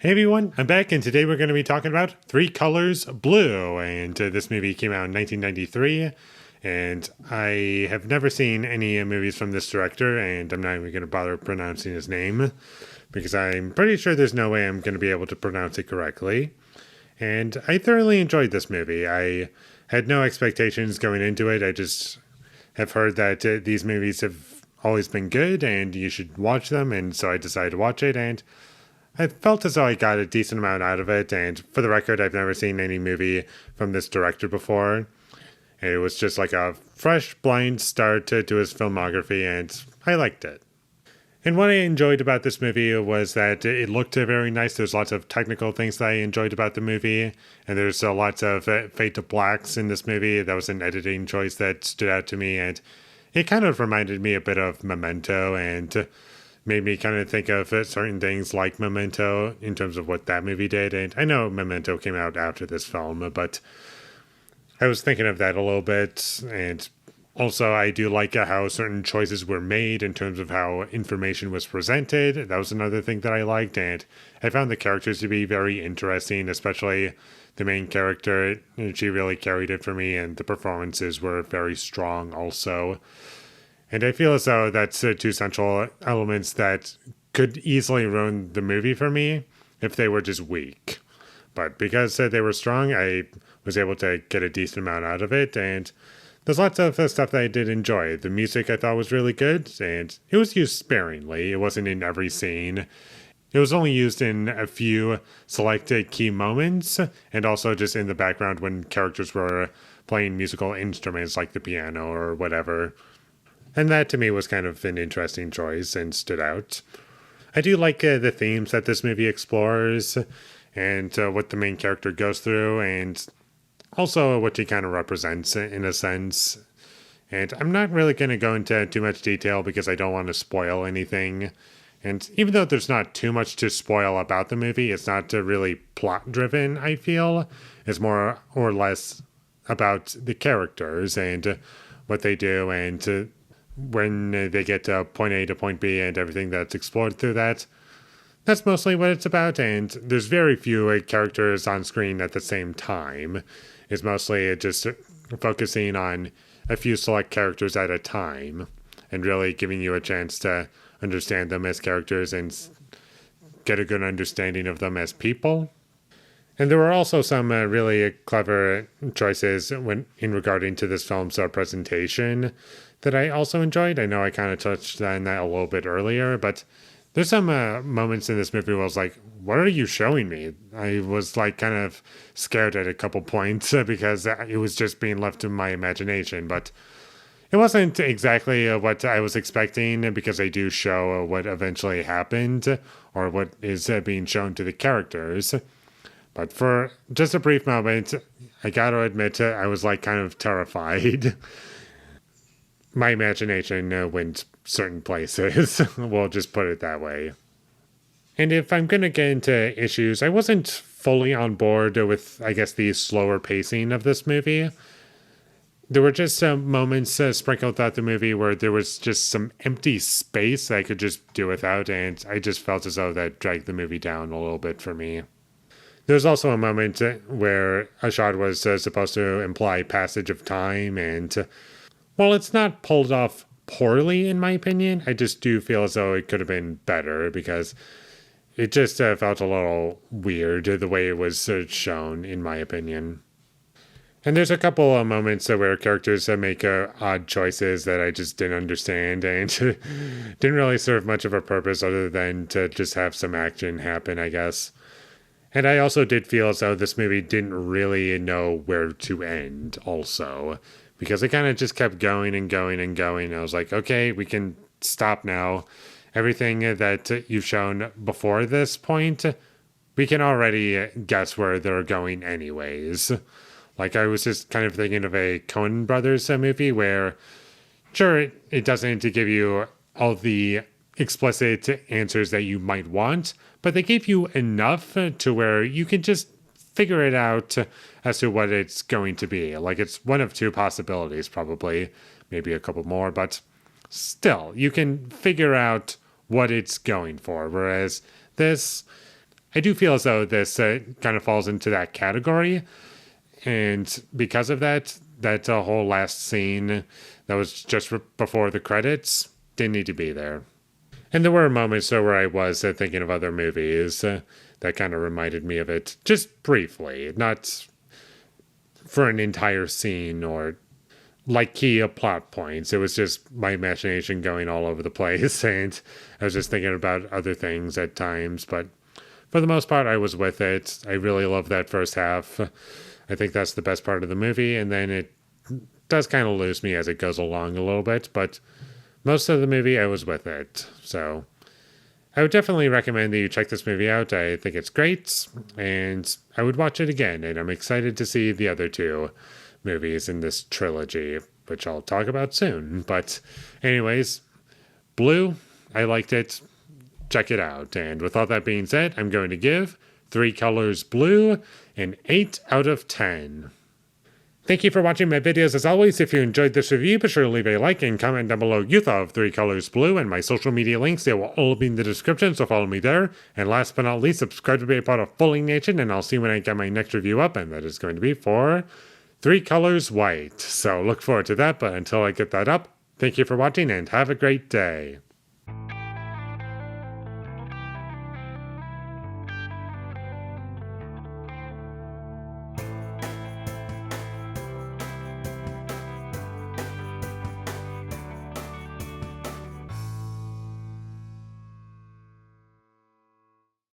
Hey everyone, I'm back, and today we're going to be talking about Three Colors Blue. And this movie came out in 1993, and I have never seen any movies from this director, and I'm not even going to bother pronouncing his name because I'm pretty sure there's no way I'm going to be able to pronounce it correctly. And I thoroughly enjoyed this movie. I had no expectations going into it. I just have heard that these movies have always been good, and you should watch them, and so I decided to watch it, and I felt as though I got a decent amount out of it, and for the record, I've never seen any movie from this director before. And it was just like a fresh, blind start to his filmography, and I liked it. And what I enjoyed about this movie was that it looked very nice. There's lots of technical things that I enjoyed about the movie, and there's lots of fade to blacks in this movie. That was an editing choice that stood out to me, and it kind of reminded me a bit of Memento, and made me kind of think of certain things like Memento in terms of what that movie did. And I know Memento came out after this film, but I was thinking of that a little bit. And also, I do like how certain choices were made in terms of how information was presented. That was another thing that I liked. And I found the characters to be very interesting, especially the main character. She really carried it for me, and the performances were very strong also. And I feel as though that's two central elements that could easily ruin the movie for me if they were just weak. But because they were strong, I was able to get a decent amount out of it. And there's lots of stuff that I did enjoy. The music I thought was really good, and it was used sparingly. It wasn't in every scene. It was only used in a few selected key moments, and also just in the background when characters were playing musical instruments like the piano or whatever. And that to me was kind of an interesting choice and stood out. I do like the themes that this movie explores, and what the main character goes through, and also what she kind of represents in a sense. And I'm not really going to go into too much detail because I don't want to spoil anything. And even though there's not too much to spoil about the movie, it's not really plot driven, I feel. It's more or less about the characters and what they do, and when they get to point A to point B and everything that's explored through that. That's mostly what it's about, and there's very few characters on screen at the same time. It's mostly just focusing on a few select characters at a time and really giving you a chance to understand them as characters and get a good understanding of them as people. And there were also some really clever choices in regarding to this film's presentation that I also enjoyed. I know I kind of touched on that a little bit earlier, but there's some moments in this movie where I was like, what are you showing me? I was like kind of scared at a couple points because it was just being left to my imagination, but it wasn't exactly what I was expecting because they do show what eventually happened or what is being shown to the characters. But for just a brief moment, I gotta admit, I was like kind of terrified. My imagination went certain places. We'll just put it that way. And if I'm going to get into issues, I wasn't fully on board with, I guess, the slower pacing of this movie. There were just some moments sprinkled throughout the movie where there was just some empty space that I could just do without, and I just felt as though that dragged the movie down a little bit for me. There's also a moment where a shot was supposed to imply passage of time, and while it's not pulled off poorly, in my opinion, I just do feel as though it could have been better because it just felt a little weird the way it was shown, in my opinion. And there's a couple of moments where characters make odd choices that I just didn't understand and didn't really serve much of a purpose other than to just have some action happen, I guess. And I also did feel as though this movie didn't really know where to end also, because it kind of just kept going and going and going. I was like, okay, we can stop now. Everything that you've shown before this point, we can already guess where they're going anyways. Like, I was just kind of thinking of a Coen Brothers movie where, sure, it doesn't give you all the explicit answers that you might want, but they give you enough to where you can just figure it out as to what it's going to be. Like, it's one of two possibilities, probably, maybe a couple more, but still, you can figure out what it's going for. Whereas this, I do feel as though this kind of falls into that category. And because of that, that whole last scene that was just before the credits didn't need to be there. And there were moments where I was thinking of other movies that kind of reminded me of it, just briefly, not for an entire scene or like key plot points. It was just my imagination going all over the place, and I was just thinking about other things at times. But for the most part, I was with it. I really love that first half. I think that's the best part of the movie, and then it does kind of lose me as it goes along a little bit, but most of the movie I was with it. So I would definitely recommend that you check this movie out. I think it's great, and I would watch it again, and I'm excited to see the other two movies in this trilogy, which I'll talk about soon. But anyways, Blue, I liked it. Check it out. And with all that being said, I'm going to give Three Colors Blue an 8 out of 10. Thank you for watching my videos. As always, if you enjoyed this review, be sure to leave a like and comment down below you thought of Three Colors Blue, and my social media links, they will all be in the description, so follow me there. And last but not least, subscribe to be a part of Foley Nation, and I'll see you when I get my next review up, and that is going to be for Three Colors White. So look forward to that, but until I get that up, thank you for watching and have a great day.